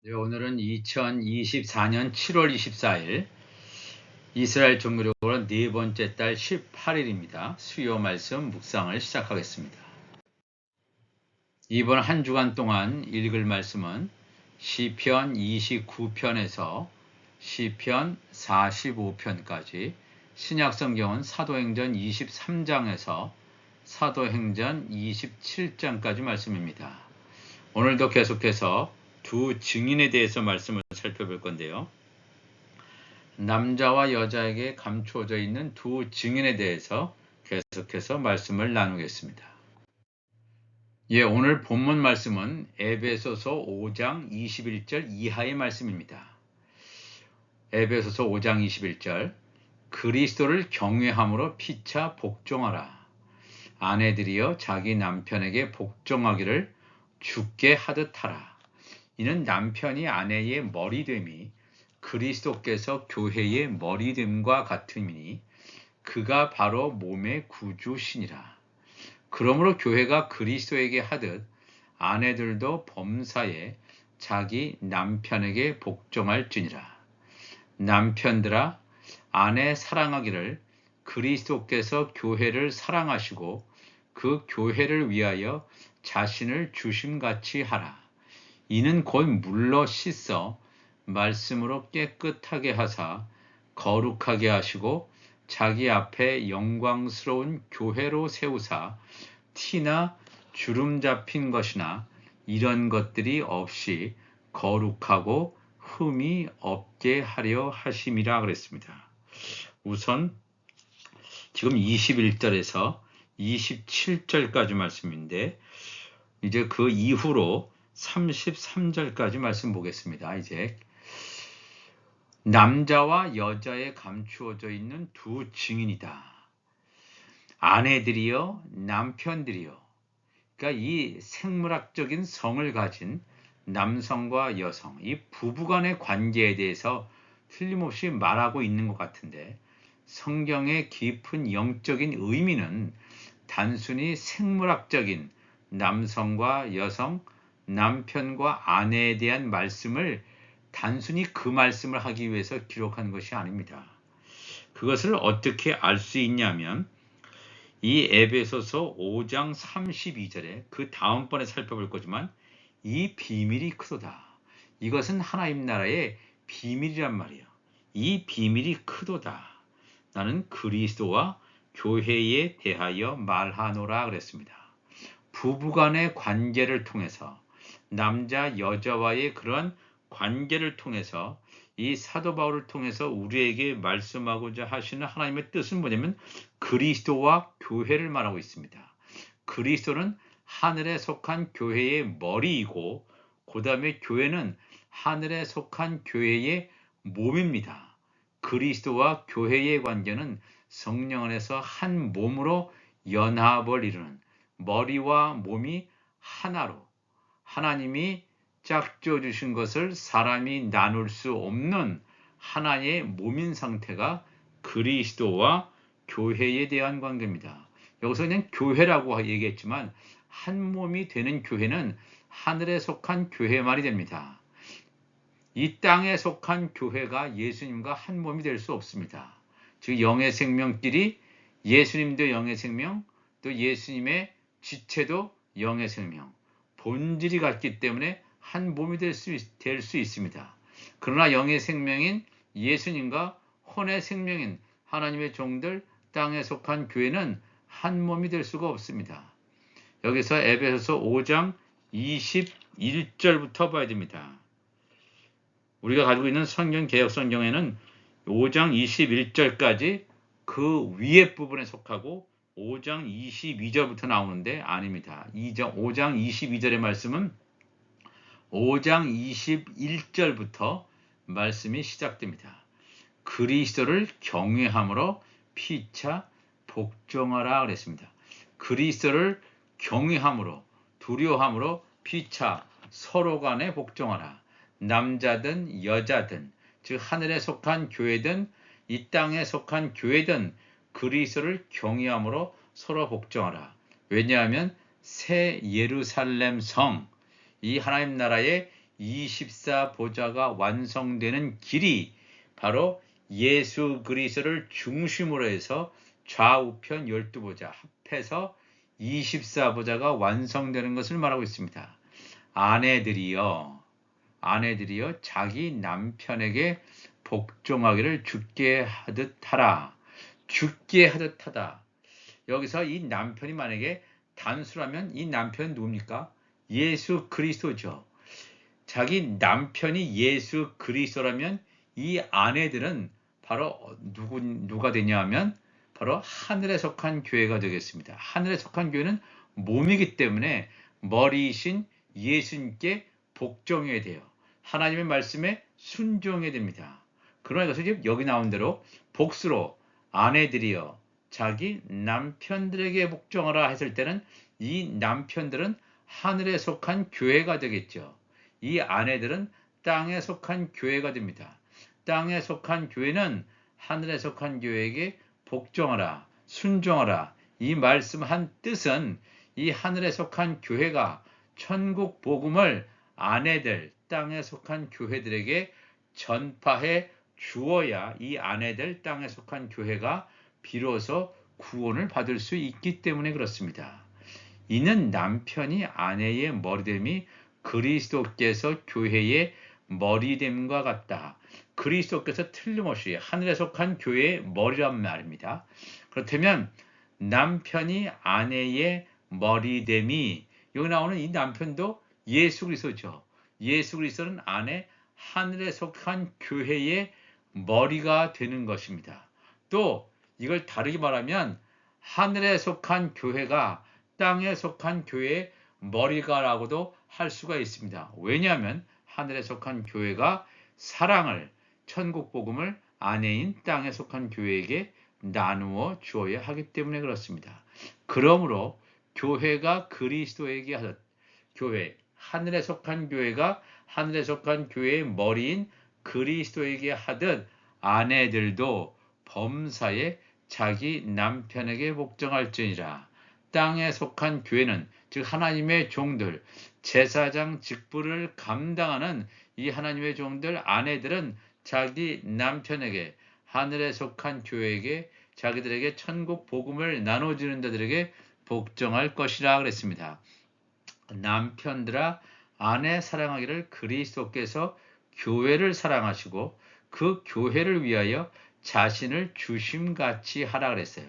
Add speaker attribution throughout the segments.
Speaker 1: 네, 오늘은 2024년 7월 24일 이스라엘 종교력으로 네 번째 달 18일입니다. 수요 말씀 묵상을 시작하겠습니다. 이번 한 주간 동안 읽을 말씀은 시편 29편에서 시편 45편까지, 신약성경은 사도행전 23장에서 사도행전 27장까지 말씀입니다. 오늘도 계속해서 두 증인에 대해서 말씀을 살펴볼 건데요. 남자와 여자에게 감추어져 있는 두 증인에 대해서 계속해서 말씀을 나누겠습니다. 오늘 본문 말씀은 에베소서 5장 21절 이하의 말씀입니다. 에베소서 5장 21절, 그리스도를 경외함으로 피차 복종하라. 아내들이여 자기 남편에게 복종하기를 주께 하듯 하라. 이는 남편이 아내의 머리됨이 그리스도께서 교회의 머리됨과 같음이니 그가 바로 몸의 구주시니라. 그러므로 교회가 그리스도에게 하듯 아내들도 범사에 자기 남편에게 복종할지니라. 남편들아, 아내 사랑하기를 그리스도께서 교회를 사랑하시고 그 교회를 위하여 자신을 주심같이 하라. 이는 곧 물로 씻어 말씀으로 깨끗하게 하사 거룩하게 하시고 자기 앞에 영광스러운 교회로 세우사 티나 주름 잡힌 것이나 이런 것들이 없이 거룩하고 흠이 없게 하려 하심이라 그랬습니다. 우선 지금 21절에서 27절까지 말씀인데, 이제 그 이후로 33절까지 말씀 보겠습니다. 이제 남자와 여자에 감추어져 있는 두 증인이다. 아내들이요, 남편들이요. 그러니까 이 생물학적인 성을 가진 남성과 여성, 이 부부간의 관계에 대해서 틀림없이 말하고 있는 것 같은데, 성경의 깊은 영적인 의미는 단순히 생물학적인 남성과 여성, 남편과 아내에 대한 말씀을 단순히 그 말씀을 하기 위해서 기록한 것이 아닙니다. 그것을 어떻게 알 수 있냐면, 이 에베소서 5장 32절에 그 다음번에 살펴볼 거지만 이 비밀이 크도다. 이것은 하나님 나라의 비밀이란 말이에요. 이 비밀이 크도다. 나는 그리스도와 교회에 대하여 말하노라 그랬습니다. 부부간의 관계를 통해서, 남자 여자와의 그런 관계를 통해서, 이 사도 바울을 통해서 우리에게 말씀하고자 하시는 하나님의 뜻은 뭐냐면 그리스도와 교회를 말하고 있습니다. 그리스도는 하늘에 속한 교회의 머리이고, 그 다음에 교회는 하늘에 속한 교회의 몸입니다. 그리스도와 교회의 관계는 성령 안에서 한 몸으로 연합을 이루는, 머리와 몸이 하나로 하나님이 짝지어 주신 것을 사람이 나눌 수 없는 하나의 몸인 상태가 그리스도와 교회에 대한 관계입니다. 여기서 그냥 교회라고 얘기했지만 한 몸이 되는 교회는 하늘에 속한 교회 말이 됩니다. 이 땅에 속한 교회가 예수님과 한 몸이 될 수 없습니다. 즉 영의 생명끼리, 예수님도 영의 생명, 또 예수님의 지체도 영의 생명, 본질이 같기 때문에 한 몸이 될 수 있습니다. 그러나 영의 생명인 예수님과 혼의 생명인 하나님의 종들, 땅에 속한 교회는 한 몸이 될 수가 없습니다. 여기서 에베소서 5장 21절부터 봐야 됩니다. 우리가 가지고 있는 성경 개역 성경에는 5장 21절까지 그 위에 부분에 속하고 5장 22절부터 나오는데 아닙니다. 5장 22절의 말씀은 5장 21절부터 말씀이 시작됩니다. 그리스도를 경외함으로 피차 복종하라 그랬습니다. 그리스도를 경외함으로, 두려워함으로 피차 서로 간에 복종하라. 남자든 여자든, 즉 하늘에 속한 교회든 이 땅에 속한 교회든 그리스도를 경외함으로 서로 복종하라. 왜냐하면 새 예루살렘 성, 이 하나님 나라의 24보좌가 완성되는 길이 바로 예수 그리스도를 중심으로 해서 좌우편 12보좌 합해서 24보좌가 완성되는 것을 말하고 있습니다. 아내들이여 자기 남편에게 복종하기를 주께 하듯 하라. 주께 하듯 하다. 여기서 이 남편이 만약에 단수라면 이 남편은 누굽니까? 예수 그리스도죠. 자기 남편이 예수 그리스도라면 이 아내들은 바로 누가 되냐 하면 바로 하늘에 속한 교회가 되겠습니다. 하늘에 속한 교회는 몸이기 때문에 머리이신 예수님께 복종해야 돼요. 하나님의 말씀에 순종해야 됩니다. 그러나 이것을 여기 나온 대로 복수로 아내들이여 자기 남편들에게 복종하라 했을 때는 이 남편들은 하늘에 속한 교회가 되겠죠. 이 아내들은 땅에 속한 교회가 됩니다. 땅에 속한 교회는 하늘에 속한 교회에게 복종하라, 순종하라. 이 말씀 한 뜻은 이 하늘에 속한 교회가 천국 복음을 아내들, 땅에 속한 교회들에게 전파해 주어야 이 아내들, 땅에 속한 교회가 비로소 구원을 받을 수 있기 때문에 그렇습니다. 이는 남편이 아내의 머리됨이 그리스도께서 교회의 머리됨과 같다. 그리스도께서 틀림없이 하늘에 속한 교회의 머리란 말입니다. 그렇다면 남편이 아내의 머리됨이 여기 나오는 이 남편도 예수 그리스도죠. 예수 그리스도는 아내 하늘에 속한 교회의 머리가 되는 것입니다. 또 이걸 다르게 말하면 하늘에 속한 교회가 땅에 속한 교회의 머리가라고도 할 수가 있습니다. 왜냐하면 하늘에 속한 교회가 사랑을, 천국 복음을 아내인 땅에 속한 교회에게 나누어 주어야 하기 때문에 그렇습니다. 그러므로 교회가 그리스도에게 하듯 하늘에 속한 교회가 하늘에 속한 교회의 머리인 그리스도에게 하듯 아내들도 범사에 자기 남편에게 복종할지니라. 땅에 속한 교회는 즉 하나님의 종들, 제사장 직분을 감당하는 이 하나님의 종들 아내들은 자기 남편에게 하늘에 속한 교회에게 자기들에게 천국 복음을 나눠주는 자들에게 복종할 것이라 그랬습니다. 남편들아 아내 사랑하기를 그리스도께서 교회를 사랑하시고 그 교회를 위하여 자신을 주심같이 하라 그랬어요.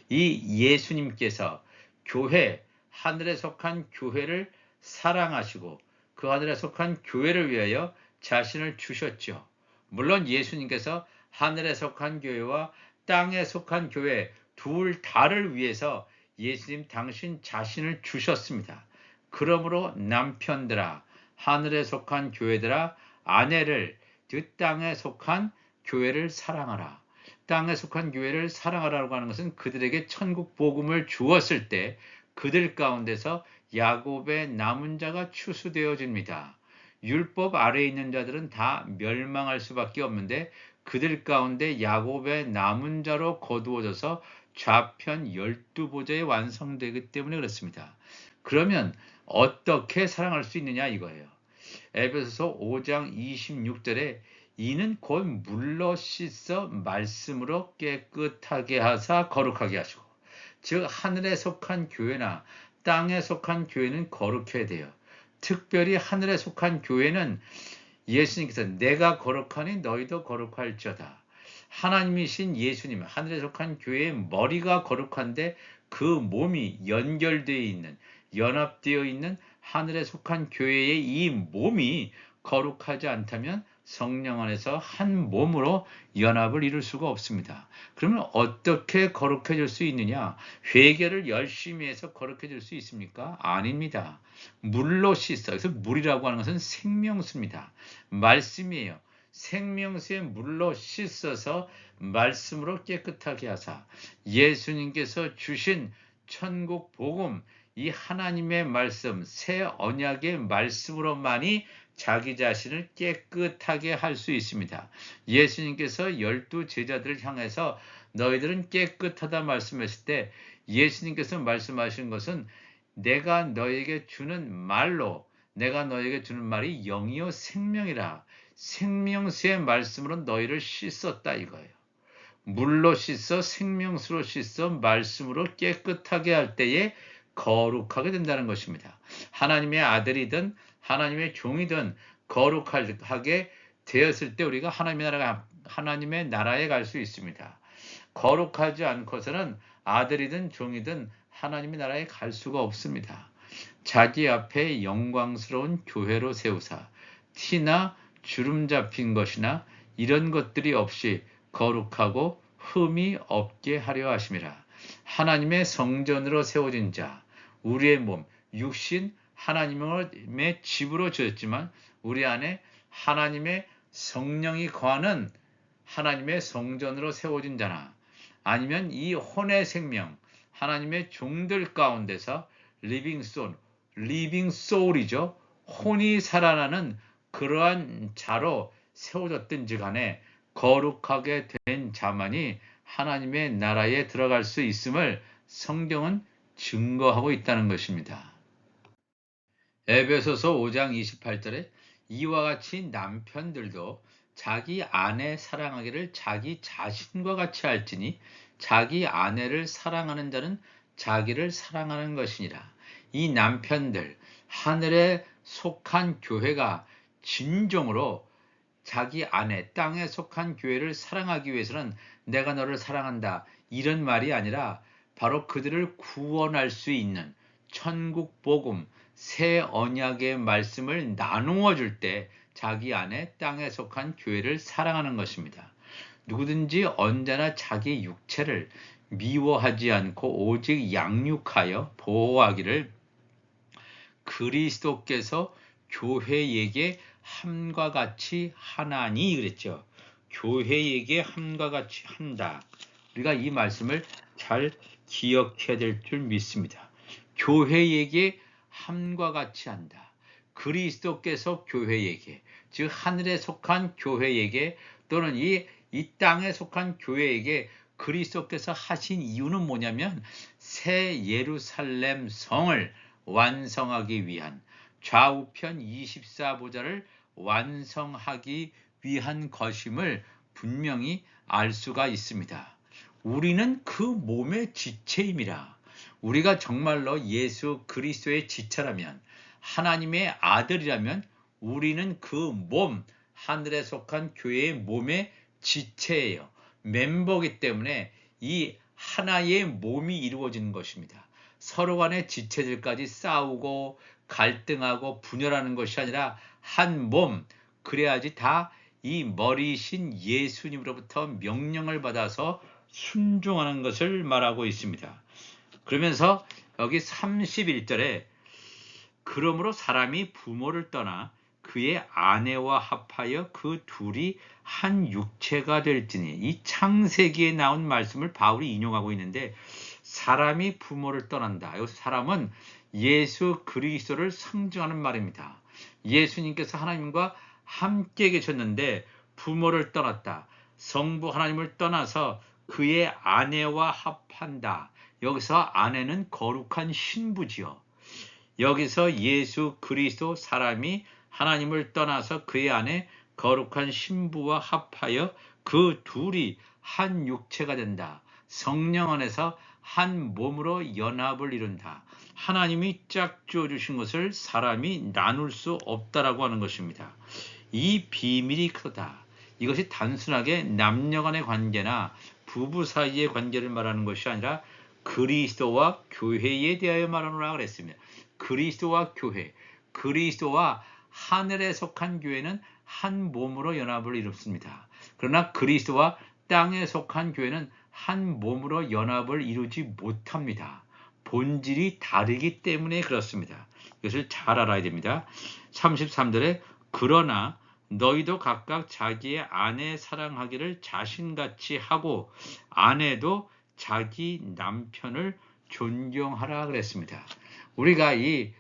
Speaker 1: 이 예수님께서 교회, 하늘에 속한 교회를 사랑하시고 그 하늘에 속한 교회를 위하여 자신을 주셨죠. 물론 예수님께서 하늘에 속한 교회와 땅에 속한 교회 둘 다를 위해서 예수님 당신 자신을 주셨습니다. 그러므로 남편들아 하늘에 속한 교회들아 아내를 즉 땅에 속한 교회를 사랑하라. 땅에 속한 교회를 사랑하라고 하는 것은 그들에게 천국 복음을 주었을 때 그들 가운데서 야곱의 남은 자가 추수되어집니다. 율법 아래에 있는 자들은 다 멸망할 수밖에 없는데 그들 가운데 야곱의 남은 자로 거두어져서 좌편 12보좌에 완성되기 때문에 그렇습니다. 그러면 어떻게 사랑할 수 있느냐 이거예요. 에베소서 5장 26절에 이는 곧 물로 씻어 말씀으로 깨끗하게 하사 거룩하게 하시고 즉 하늘에 속한 교회나 땅에 속한 교회는 거룩해야 돼요. 특별히 하늘에 속한 교회는 예수님께서 내가 거룩하니 너희도 거룩할지어다. 하나님이신 예수님, 하늘에 속한 교회의 머리가 거룩한데 그 몸이 연결되어 있는, 연합되어 있는 하늘에 속한 교회의 이 몸이 거룩하지 않다면 성령 안에서 한 몸으로 연합을 이룰 수가 없습니다. 그러면 어떻게 거룩해질 수 있느냐? 회개를 열심히 해서 거룩해질 수 있습니까? 아닙니다. 물로 씻어. 그래서 물이라고 하는 것은 생명수입니다. 말씀이에요. 생명수에 물로 씻어서 말씀으로 깨끗하게 하사 예수님께서 주신 천국 복음 이 하나님의 말씀 새 언약의 말씀으로만이 자기 자신을 깨끗하게 할 수 있습니다. 예수님께서 12 제자들을 향해서 너희들은 깨끗하다 말씀하실 때 예수님께서 말씀하신 것은 내가 너에게 주는 말로 내가 너에게 주는 말이 영이요 생명이라. 생명수의 말씀으로 너희를 씻었다 이거예요. 물로 씻어 생명수로 씻어 말씀으로 깨끗하게 할 때에 거룩하게 된다는 것입니다. 하나님의 아들이든 하나님의 종이든 거룩하게 되었을 때 우리가 하나님의 나라에 갈 수 있습니다. 거룩하지 않고서는 아들이든 종이든 하나님의 나라에 갈 수가 없습니다. 자기 앞에 영광스러운 교회로 세우사 티나 주름 잡힌 것이나 이런 것들이 없이 거룩하고 흠이 없게 하려 하심이라. 하나님의 성전으로 세워진 자, 우리의 몸, 육신 하나님의 집으로 지었지만 우리 안에 하나님의 성령이 거하는 하나님의 성전으로 세워진 자나 아니면 이 혼의 생명, 하나님의 종들 가운데서 리빙 소울이죠. 혼이 살아나는 그러한 자로 세워졌든지 간에 거룩하게 된 자만이 하나님의 나라에 들어갈 수 있음을 성경은 증거하고 있다는 것입니다. 에베소서 5장 28절에 이와 같이 남편들도 자기 아내 사랑하기를 자기 자신과 같이 할지니 자기 아내를 사랑하는 자는 자기를 사랑하는 것이니라. 이 남편들, 하늘에 속한 교회가 진정으로 자기 아내, 땅에 속한 교회를 사랑하기 위해서는 내가 너를 사랑한다. 이런 말이 아니라 바로 그들을 구원할 수 있는 천국 복음, 새 언약의 말씀을 나누어 줄 때 자기 아내, 땅에 속한 교회를 사랑하는 것입니다. 누구든지 언제나 자기 육체를 미워하지 않고 오직 양육하여 보호하기를 그리스도께서 교회에게 함과 같이 하나니 그랬죠. 교회에게 함과 같이 한다. 우리가 이 말씀을 잘 기억해야 될 줄 믿습니다. 교회에게 함과 같이 한다. 그리스도께서 교회에게, 즉 하늘에 속한 교회에게 또는 이 땅에 속한 교회에게 그리스도께서 하신 이유는 뭐냐면 새 예루살렘 성을 완성하기 위한 좌우편 24보좌를 완성하기 위한 것임을 분명히 알 수가 있습니다. 우리는 그 몸의 지체임이라. 우리가 정말로 예수 그리스도의 지체라면 하나님의 아들이라면 우리는 그 몸, 하늘에 속한 교회의 몸의 지체예요. 멤버이기 때문에 이 하나의 몸이 이루어지는 것입니다. 서로 간의 지체들까지 싸우고 갈등하고 분열하는 것이 아니라 한 몸, 그래야지 다 이 머리이신 예수님으로부터 명령을 받아서 순종하는 것을 말하고 있습니다. 그러면서 여기 31절에 그러므로 사람이 부모를 떠나 그의 아내와 합하여 그 둘이 한 육체가 될지니, 이 창세기에 나온 말씀을 바울이 인용하고 있는데 사람이 부모를 떠난다. 여기서 사람은 예수 그리스도를 상징하는 말입니다. 예수님께서 하나님과 함께 계셨는데 부모를 떠났다. 성부 하나님을 떠나서 그의 아내와 합한다. 여기서 아내는 거룩한 신부지요. 여기서 예수 그리스도 사람이 하나님을 떠나서 그의 아내 거룩한 신부와 합하여 그 둘이 한 육체가 된다. 성령 안에서 한 몸으로 연합을 이룬다. 하나님이 짝지어 주신 것을 사람이 나눌 수 없다라고 하는 것입니다. 이 비밀이 크다. 이것이 단순하게 남녀 간의 관계나 부부 사이의 관계를 말하는 것이 아니라 그리스도와 교회에 대하여 말하노라 그랬습니다. 그리스도와 교회, 그리스도와 하늘에 속한 교회는 한 몸으로 연합을 이룹니다. 그러나 그리스도와 땅에 속한 교회는 한 몸으로 연합을 이루지 못합니다. 본질이 다르기 때문에 그렇습니다. 이것을 잘 알아야 됩니다. 33절에 그러나 너희도 각각 자기의 아내 사랑하기를 자신같이 하고 아내도 자기 남편을 존경하라 그랬습니다. 우리가 이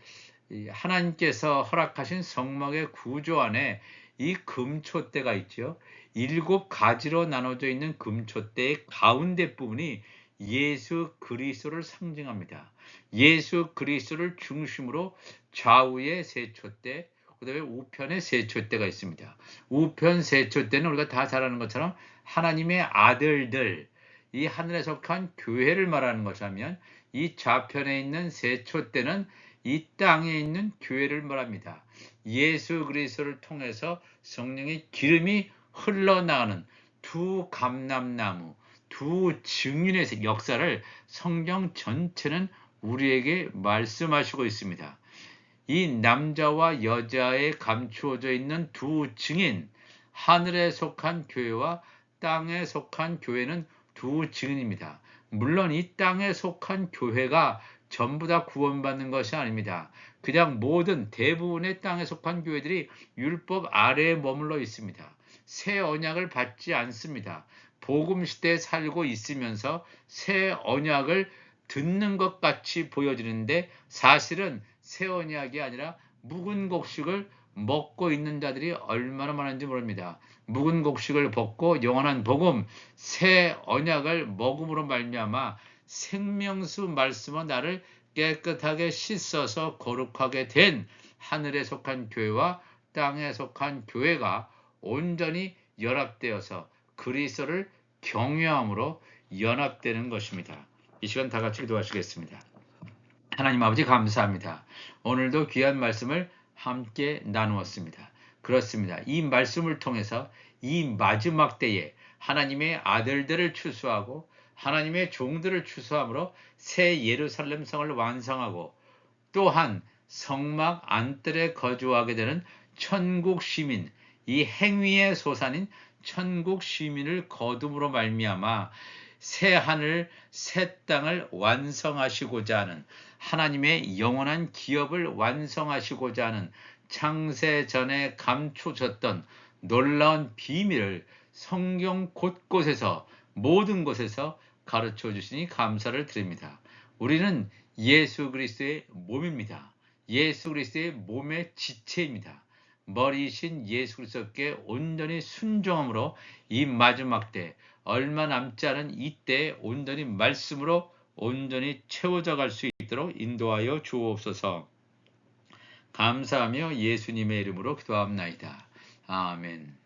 Speaker 1: 하나님께서 허락하신 성막의 구조 안에 이 금초대가 있죠. 7가지로 나눠져 있는 금초대의 가운데 부분이 예수 그리스도를 상징합니다. 예수 그리스도를 중심으로 좌우의 세촛대, 그다음에 우편의 세촛대가 있습니다. 우편 세촛대는 우리가 다 잘 아는 것처럼 하나님의 아들들, 이 하늘에 속한 교회를 말하는 것이라면, 이 좌편에 있는 세촛대는 이 땅에 있는 교회를 말합니다. 예수 그리스도를 통해서 성령의 기름이 흘러나가는 두 감람나무, 두 증인의 역사를 성경 전체는 우리에게 말씀하시고 있습니다. 이 남자와 여자에 감추어져 있는 두 증인, 하늘에 속한 교회와 땅에 속한 교회는 두 증인입니다. 물론 이 땅에 속한 교회가 전부 다 구원받는 것이 아닙니다. 그냥 모든 대부분의 땅에 속한 교회들이 율법 아래에 머물러 있습니다. 새 언약을 받지 않습니다. 복음 시대에 살고 있으면서 새 언약을 듣는 것 같이 보여지는데, 사실은 새 언약이 아니라 묵은 곡식을 먹고 있는 자들이 얼마나 많은지 모릅니다. 묵은 곡식을 벗고 영원한 복음, 새 언약을 먹음으로 말미암아 생명수 말씀은 나를 깨끗하게 씻어서 거룩하게 된 하늘에 속한 교회와 땅에 속한 교회가 온전히 연합되어서 그리스도를 경외함으로 연합되는 것입니다. 이 시간 다 같이 기도하시겠습니다. 하나님 아버지 감사합니다. 오늘도 귀한 말씀을 함께 나누었습니다. 그렇습니다. 이 말씀을 통해서 이 마지막 때에 하나님의 아들들을 추수하고 하나님의 종들을 추수함으로 새 예루살렘 성을 완성하고, 또한 성막 안뜰에 거주하게 되는 천국 시민, 이 행위의 소산인 천국 시민을 거둠으로 말미암아 새 하늘 새 땅을 완성하시고자 하는, 하나님의 영원한 기업을 완성하시고자 하는 창세 전에 감추셨던 놀라운 비밀을 성경 곳곳에서, 모든 곳에서 가르쳐 주시니 감사를 드립니다. 우리는 예수 그리스도의 몸입니다. 예수 그리스도의 몸의 지체입니다. 머리이신 예수 그리스도께 온전히 순종함으로 이 마지막 때, 얼마 남지 않은 이때에 온전히 말씀으로 온전히 채워져 갈 수 있도록 인도하여 주옵소서. 감사하며 예수님의 이름으로 기도합나이다. 아멘.